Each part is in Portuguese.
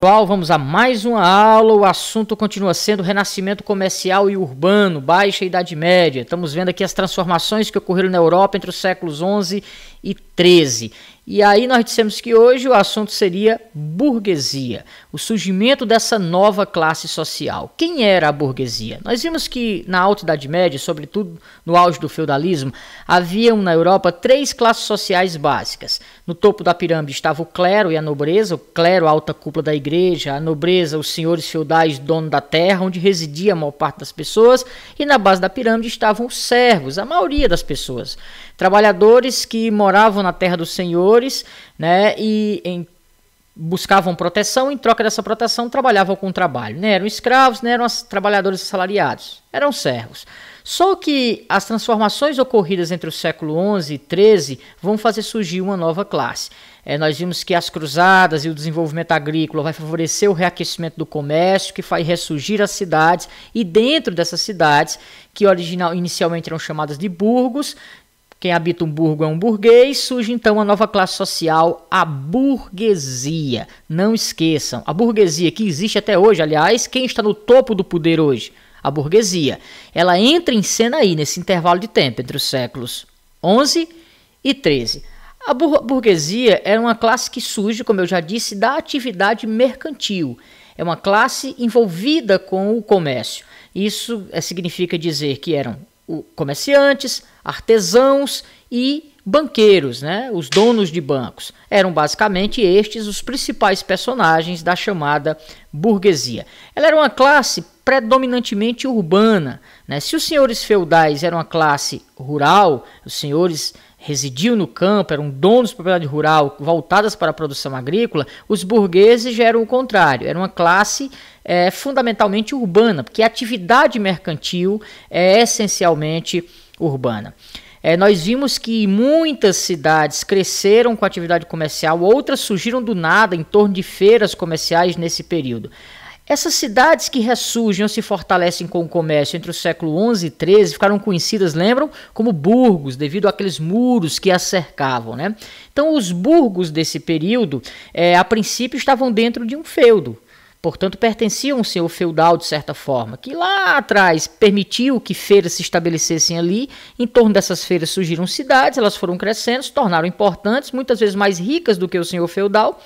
Pessoal, vamos a mais uma aula. O assunto continua sendo renascimento comercial e urbano, Baixa Idade Média. Estamos vendo aqui as transformações que ocorreram na Europa entre os séculos XI e XIII. E aí nós dissemos que hoje o assunto seria burguesia, o surgimento dessa nova classe social. Quem era a burguesia? Nós vimos que na Alta Idade Média, sobretudo no auge do feudalismo, haviam na Europa três classes sociais básicas. No topo da pirâmide estava o clero e a nobreza, o clero, a alta cúpula da igreja, a nobreza, os senhores feudais, dono da terra, onde residia a maior parte das pessoas, e na base da pirâmide estavam os servos, a maioria das pessoas. Trabalhadores que moravam na terra dos senhores, né, buscavam proteção, em troca dessa proteção trabalhavam com trabalho. Não eram escravos, não eram trabalhadores assalariados, eram servos. Só que as transformações ocorridas entre o século XI e XIII vão fazer surgir uma nova classe. Nós vimos que as cruzadas e o desenvolvimento agrícola vai favorecer o reaquecimento do comércio, que vai ressurgir as cidades, e dentro dessas cidades, que inicialmente eram chamadas de burgos, quem habita um burgo é um burguês, surge então uma nova classe social, a burguesia. Não esqueçam, a burguesia que existe até hoje, aliás, quem está no topo do poder hoje? A burguesia. Ela entra em cena aí, nesse intervalo de tempo, entre os séculos XI e XIII. A burguesia é uma classe que surge, como eu já disse, da atividade mercantil. É uma classe envolvida com o comércio. Isso significa dizer que eram comerciantes, artesãos e banqueiros, né? Os donos de bancos. Eram basicamente estes os principais personagens da chamada burguesia. Ela era uma classe predominantemente urbana, né? Se os senhores feudais eram uma classe rural, os senhores residiam no campo, eram donos de propriedade rural voltadas para a produção agrícola, os burgueses já eram o contrário, era uma classe fundamentalmente urbana, porque a atividade mercantil é essencialmente urbana. Nós vimos que muitas cidades cresceram com a atividade comercial, outras surgiram do nada em torno de feiras comerciais nesse período. Essas cidades que ressurgem ou se fortalecem com o comércio entre o século XI e XIII ficaram conhecidas, lembram, como burgos, devido àqueles muros que as cercavam, né? Então, os burgos desse período, a princípio, estavam dentro de um feudo. Portanto, pertenciam ao senhor feudal, de certa forma, que lá atrás permitiu que feiras se estabelecessem ali. Em torno dessas feiras surgiram cidades, elas foram crescendo, se tornaram importantes, muitas vezes mais ricas do que o senhor feudal,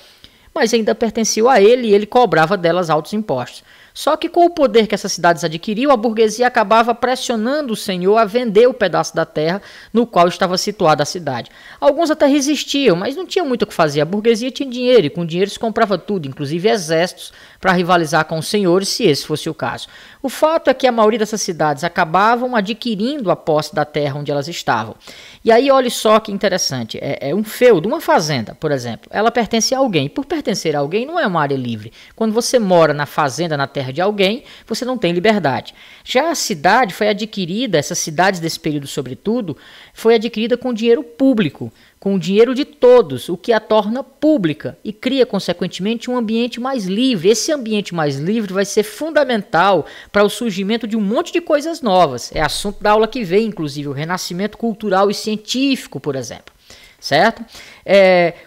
mas ainda pertenciam a ele e ele cobrava delas altos impostos. Só que com o poder que essas cidades adquiriam, a burguesia acabava pressionando o senhor a vender o pedaço da terra no qual estava situada a cidade. Alguns até resistiam, mas não tinham muito o que fazer. A burguesia tinha dinheiro e com dinheiro se comprava tudo, inclusive exércitos, para rivalizar com os senhores, se esse fosse o caso. O fato é que a maioria dessas cidades acabavam adquirindo a posse da terra onde elas estavam. E aí, olha só que interessante, é um feudo, uma fazenda, por exemplo, ela pertence a alguém. Por pertencer a alguém, não é uma área livre. Quando você mora na fazenda, na terra de alguém, você não tem liberdade. Já a cidade foi adquirida, essas cidades desse período sobretudo, foi adquirida com dinheiro público, com o dinheiro de todos, o que a torna pública e cria, consequentemente, um ambiente mais livre. Esse ambiente mais livre vai ser fundamental para o surgimento de um monte de coisas novas. É assunto da aula que vem, inclusive, o renascimento cultural e científico, por exemplo. Certo?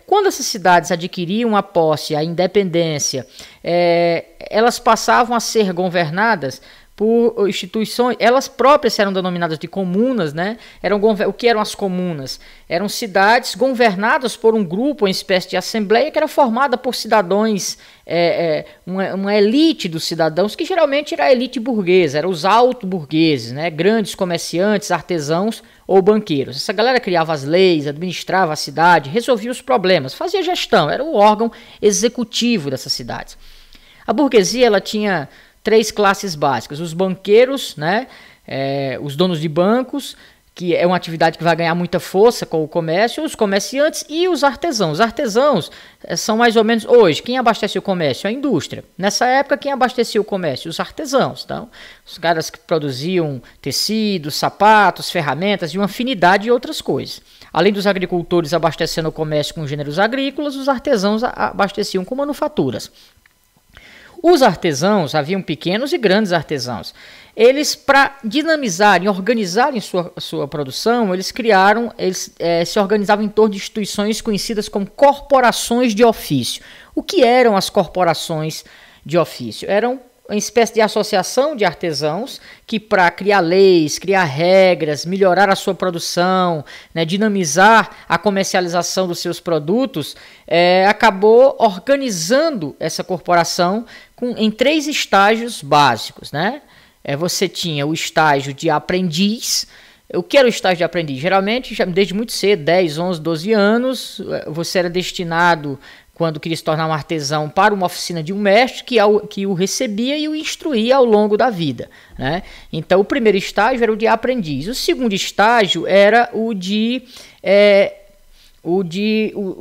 Quando essas cidades adquiriam a posse, a independência, elas passavam a ser governadas por instituições, elas próprias eram denominadas de comunas, né? O que eram as comunas? Eram cidades governadas por um grupo, uma espécie de assembleia que era formada por cidadãos, uma elite dos cidadãos, que geralmente era a elite burguesa, eram os alto-burgueses, né? Grandes comerciantes, artesãos ou banqueiros. Essa galera criava as leis, administrava a cidade, resolvia os problemas, fazia gestão, era o órgão executivo dessas cidades. A burguesia, ela tinha três classes básicas: os banqueiros, né, os donos de bancos, que é uma atividade que vai ganhar muita força com o comércio, os comerciantes e os artesãos. Os artesãos são mais ou menos hoje, quem abastece o comércio? A indústria. Nessa época, quem abastecia o comércio? Os artesãos. Então, os caras que produziam tecidos, sapatos, ferramentas e uma afinidade de outras coisas. Além dos agricultores abastecendo o comércio com gêneros agrícolas, os artesãos abasteciam com manufaturas. Os artesãos, haviam pequenos e grandes artesãos. Eles, para dinamizarem, organizarem sua produção, eles se organizavam em torno de instituições conhecidas como corporações de ofício. O que eram as corporações de ofício? Eram uma espécie de associação de artesãos que, para criar leis, criar regras, melhorar a sua produção, né, dinamizar a comercialização dos seus produtos, acabou organizando essa corporação em 3 estágios básicos, né? Você tinha o estágio de aprendiz. O que era o estágio de aprendiz? Geralmente, desde muito cedo, 10, 11, 12 anos, você era destinado, quando queria se tornar um artesão, para uma oficina de um mestre que o recebia e o instruía ao longo da vida, né? Então, o primeiro estágio era o de aprendiz. O segundo estágio era o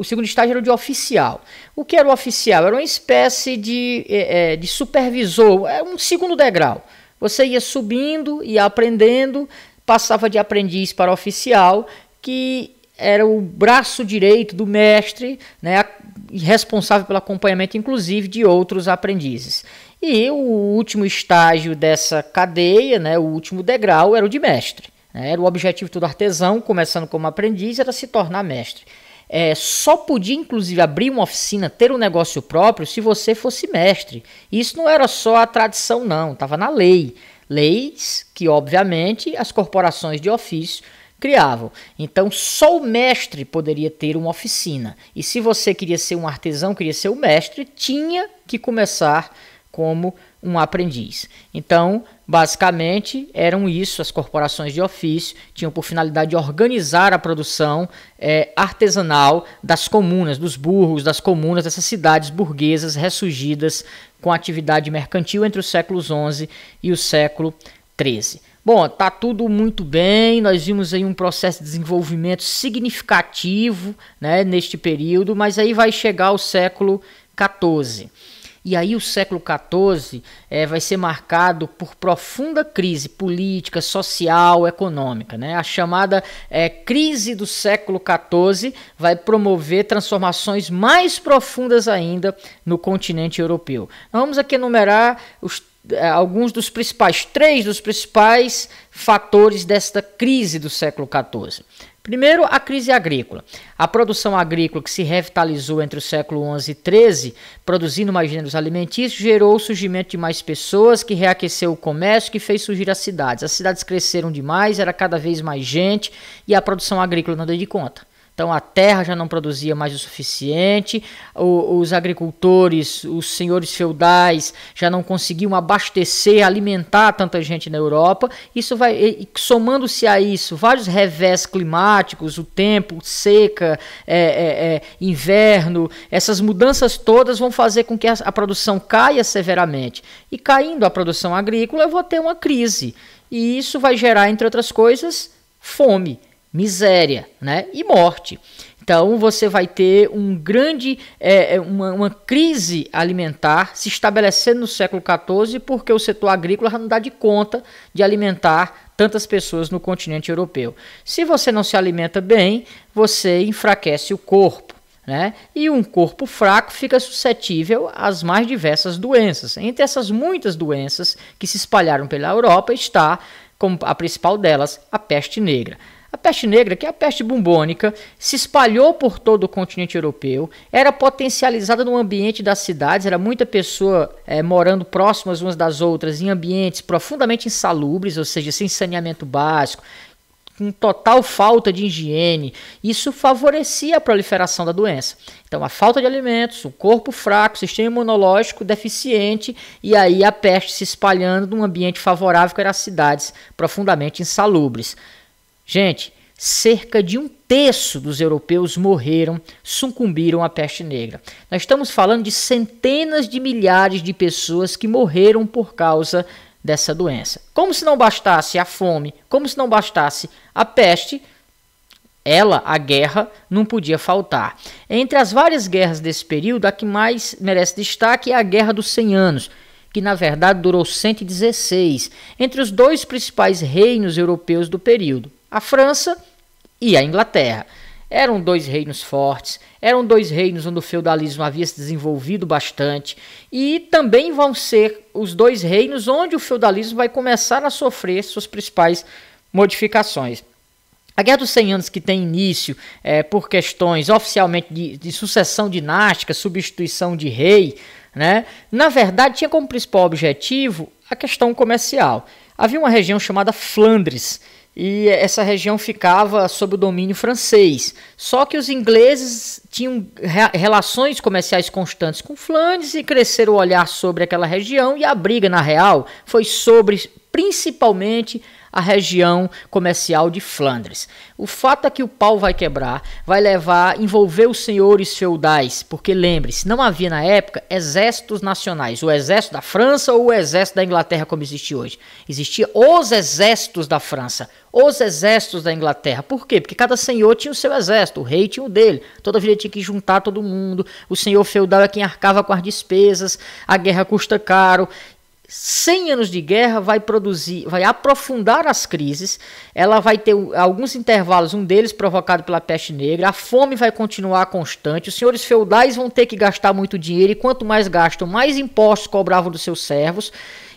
segundo estágio era o de oficial. O que era o oficial? Era uma espécie de supervisor, um segundo degrau. Você ia subindo, ia aprendendo, passava de aprendiz para oficial, que era o braço direito do mestre, né, responsável pelo acompanhamento, inclusive, de outros aprendizes. E o último estágio dessa cadeia, né, o último degrau, era o de mestre. Né, era o objetivo de todo artesão, começando como aprendiz, era se tornar mestre. Só podia, inclusive, abrir uma oficina, ter um negócio próprio, se você fosse mestre. Isso não era só a tradição, não, estava na lei. Leis que, obviamente, as corporações de ofício criavam. Então, só o mestre poderia ter uma oficina. E se você queria ser um artesão, queria ser o mestre, tinha que começar como um aprendiz. Então, basicamente, eram isso, as corporações de ofício tinham por finalidade de organizar a produção artesanal das comunas, dos burgos, das comunas, dessas cidades burguesas ressurgidas com atividade mercantil entre os séculos XI e o século XIII. Bom, tá tudo muito bem, nós vimos aí um processo de desenvolvimento significativo, né, neste período, mas aí vai chegar o século XIV. E aí o século XIV vai ser marcado por profunda crise política, social, econômica, né? A chamada crise do século XIV vai promover transformações mais profundas ainda no continente europeu. Nós vamos aqui enumerar alguns dos principais, 3 dos principais fatores desta crise do século XIV. Primeiro, a crise agrícola. A produção agrícola que se revitalizou entre o século XI e XIII, produzindo mais gêneros alimentícios, gerou o surgimento de mais pessoas, que reaqueceu o comércio, que fez surgir as cidades. As cidades cresceram demais, era cada vez mais gente e a produção agrícola não deu de conta. Então a terra já não produzia mais o suficiente, os agricultores, os senhores feudais já não conseguiam abastecer, alimentar tanta gente na Europa. Isso vai, somando-se a isso, vários revés climáticos, o tempo, seca, inverno, essas mudanças todas vão fazer com que a produção caia severamente. E caindo a produção agrícola, eu vou ter uma crise. E isso vai gerar, entre outras coisas, fome, miséria, né, e morte. Então você vai ter uma crise alimentar se estabelecendo no século XIV, porque o setor agrícola já não dá de conta de alimentar tantas pessoas no continente europeu. Se você não se alimenta bem, você enfraquece o corpo, né? E um corpo fraco fica suscetível às mais diversas doenças. Entre essas muitas doenças que se espalharam pela Europa está, como a principal delas, a peste negra. A peste negra, que é a peste bubônica, se espalhou por todo o continente europeu, era potencializada no ambiente das cidades, era muita pessoa morando próximas umas das outras em ambientes profundamente insalubres, ou seja, sem saneamento básico, com total falta de higiene. Isso favorecia a proliferação da doença. Então, a falta de alimentos, o corpo fraco, o sistema imunológico deficiente, e aí a peste se espalhando num ambiente favorável, que eram as cidades profundamente insalubres. Gente, cerca de 1/3 dos europeus morreram, sucumbiram à peste negra. Nós estamos falando de centenas de milhares de pessoas que morreram por causa dessa doença. Como se não bastasse a fome, como se não bastasse a peste, a guerra, não podia faltar. Entre as várias guerras desse período, a que mais merece destaque é a Guerra dos 100 Anos, que na verdade durou 116, entre os 2 principais reinos europeus do período, a França e a Inglaterra. Eram 2 reinos fortes, eram 2 reinos onde o feudalismo havia se desenvolvido bastante, e também vão ser os 2 reinos onde o feudalismo vai começar a sofrer suas principais modificações. A Guerra dos 100 Anos, que tem início por questões oficialmente de sucessão dinástica, substituição de rei, né? Na verdade, tinha como principal objetivo a questão comercial. Havia uma região chamada Flandres, e essa região ficava sob o domínio francês. Só que os ingleses tinham relações comerciais constantes com Flandres e cresceram o olhar sobre aquela região, e a briga, na real, foi sobre principalmente a região comercial de Flandres. O fato é que o pau vai quebrar, vai envolver os senhores feudais, porque lembre-se, não havia na época exércitos nacionais, o exército da França ou o exército da Inglaterra como existe hoje. Existia os exércitos da França, os exércitos da Inglaterra. Por quê? Porque cada senhor tinha o seu exército, o rei tinha o dele, toda vida tinha que juntar todo mundo, o senhor feudal é quem arcava com as despesas, a guerra custa caro. 100 anos de guerra vai aprofundar as crises, ela vai ter alguns intervalos, um deles provocado pela peste negra, a fome vai continuar constante, os senhores feudais vão ter que gastar muito dinheiro, e quanto mais gastam, mais impostos cobravam dos seus servos,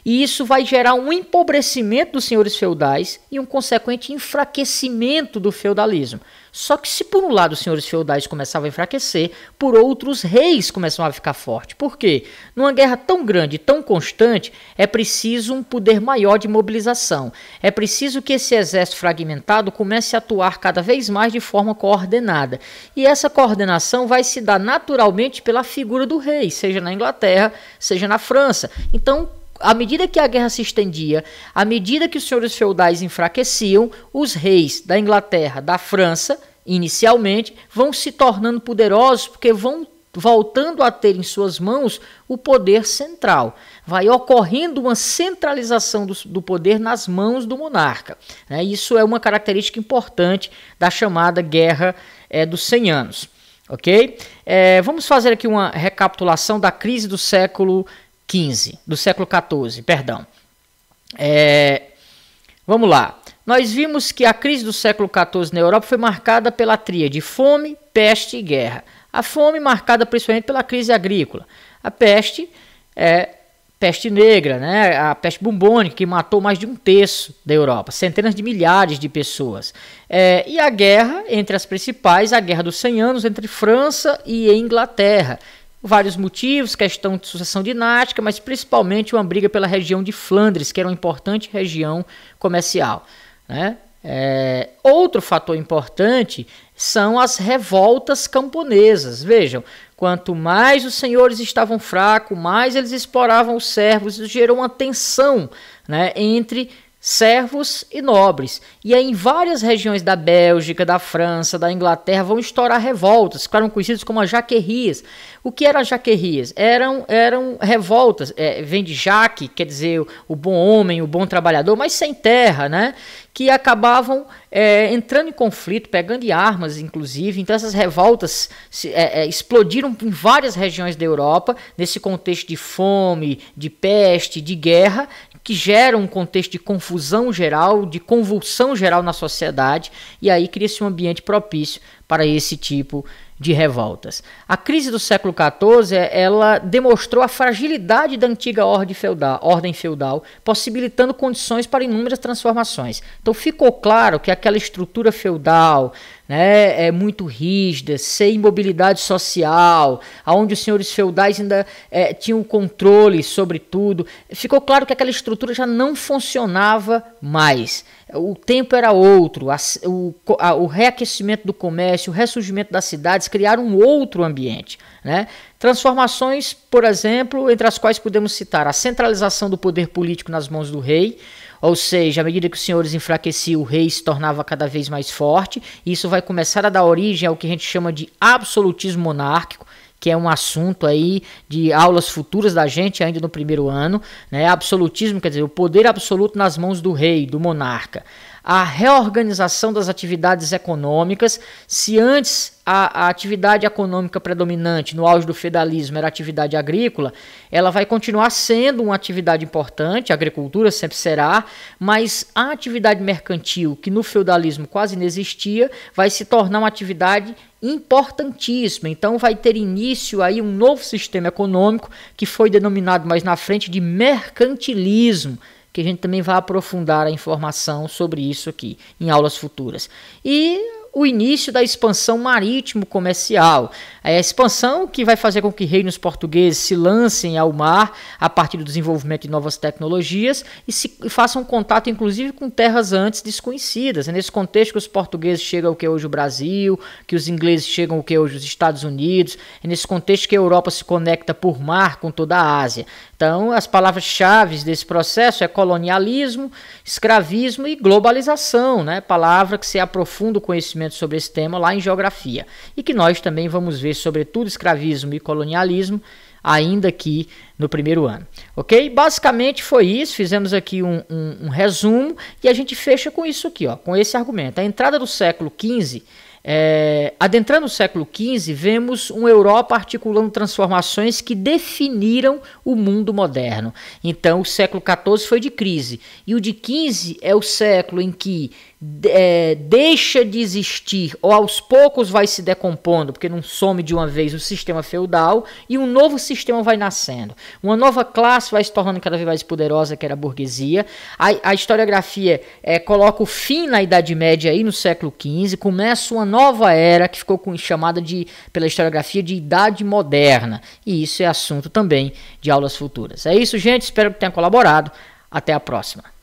e isso vai gerar um empobrecimento dos senhores feudais e um consequente enfraquecimento do feudalismo. Só que se por um lado os senhores feudais começavam a enfraquecer, por outro os reis começavam a ficar fortes. Por quê? Numa guerra tão grande, tão constante, é preciso um poder maior de mobilização. É preciso que esse exército fragmentado comece a atuar cada vez mais de forma coordenada. E essa coordenação vai se dar naturalmente pela figura do rei, seja na Inglaterra, seja na França. Então, à medida que a guerra se estendia, à medida que os senhores feudais enfraqueciam, os reis da Inglaterra, da França, inicialmente, vão se tornando poderosos porque vão voltando a ter em suas mãos o poder central. Vai ocorrendo uma centralização do poder nas mãos do monarca. Isso é uma característica importante da chamada Guerra dos 100 Anos. Ok? Vamos fazer aqui uma recapitulação da crise do século XIV, perdão. Vamos lá. Nós vimos que a crise do século XIV na Europa foi marcada pela tríade fome, peste e guerra. A fome marcada principalmente pela crise agrícola. A peste peste negra, né? A peste bubônica, que matou mais de 1/3 da Europa, centenas de milhares de pessoas. E a guerra, entre as principais, a Guerra dos 100 Anos entre França e Inglaterra. Vários motivos, questão de sucessão dinástica, mas principalmente uma briga pela região de Flandres, que era uma importante região comercial, né? Outro fator importante são as revoltas camponesas. Vejam, quanto mais os senhores estavam fracos, mais eles exploravam os servos, isso gerou uma tensão, né, entre servos e nobres. E aí em várias regiões da Bélgica, da França, da Inglaterra vão estourar revoltas, ficaram conhecidas como as jaquerrias. O que eram as jaquerrias? Eram revoltas, vem de jaque, quer dizer o bom homem, o bom trabalhador, mas sem terra, né? Que acabavam entrando em conflito, pegando em armas, inclusive. Então essas revoltas explodiram em várias regiões da Europa, nesse contexto de fome, de peste, de guerra, que gera um contexto de confusão geral, de convulsão geral na sociedade, e aí cria-se um ambiente propício para esse tipo de revoltas. A crise do século XIV, ela demonstrou a fragilidade da antiga ordem feudal, possibilitando condições para inúmeras transformações. Então ficou claro que aquela estrutura feudal, né, muito rígida, sem mobilidade social, onde os senhores feudais ainda tinham controle sobre tudo, ficou claro que aquela estrutura já não funcionava mais. O tempo era outro, o reaquecimento do comércio, o ressurgimento das cidades criaram um outro ambiente, né? Transformações, por exemplo, entre as quais podemos citar a centralização do poder político nas mãos do rei, ou seja, à medida que os senhores enfraqueciam, o rei se tornava cada vez mais forte, e isso vai começar a dar origem ao que a gente chama de absolutismo monárquico, que é um assunto aí de aulas futuras da gente ainda no primeiro ano, né? Absolutismo quer dizer o poder absoluto nas mãos do rei, do monarca. A reorganização das atividades econômicas. Se antes a atividade econômica predominante no auge do feudalismo era a atividade agrícola, ela vai continuar sendo uma atividade importante, a agricultura sempre será, mas a atividade mercantil, que no feudalismo quase não existia, vai se tornar uma atividade importantíssima. Então vai ter início aí um novo sistema econômico que foi denominado mais na frente de mercantilismo, que a gente também vai aprofundar a informação sobre isso aqui em aulas futuras. E o início da expansão marítimo-comercial. É a expansão que vai fazer com que reinos portugueses se lancem ao mar a partir do desenvolvimento de novas tecnologias e façam contato, inclusive, com terras antes desconhecidas. É nesse contexto que os portugueses chegam ao que é hoje o Brasil, que os ingleses chegam ao que é hoje os Estados Unidos. É nesse contexto que a Europa se conecta por mar com toda a Ásia. Então, as palavras-chave desse processo é colonialismo, escravismo e globalização, né? Palavra que se aprofunda o conhecimento sobre esse tema lá em geografia. E que nós também vamos ver, sobretudo, escravismo e colonialismo, ainda aqui no primeiro ano. Ok? Basicamente foi isso, fizemos aqui um resumo e a gente fecha com isso aqui, ó, com esse argumento. A entrada do século XV... adentrando o século XV, vemos uma Europa articulando transformações que definiram o mundo moderno. Então, o século XIV foi de crise. E o de XV é o século em que deixa de existir, ou aos poucos vai se decompondo, porque não some de uma vez o sistema feudal, e um novo sistema vai nascendo. Uma nova classe vai se tornando cada vez mais poderosa, que era a burguesia. A historiografia coloca o fim na Idade Média aí no século XV, começa uma nova era que ficou chamada pela historiografia de Idade Moderna. E isso é assunto também de aulas futuras. É isso, gente. Espero que tenha colaborado. Até a próxima.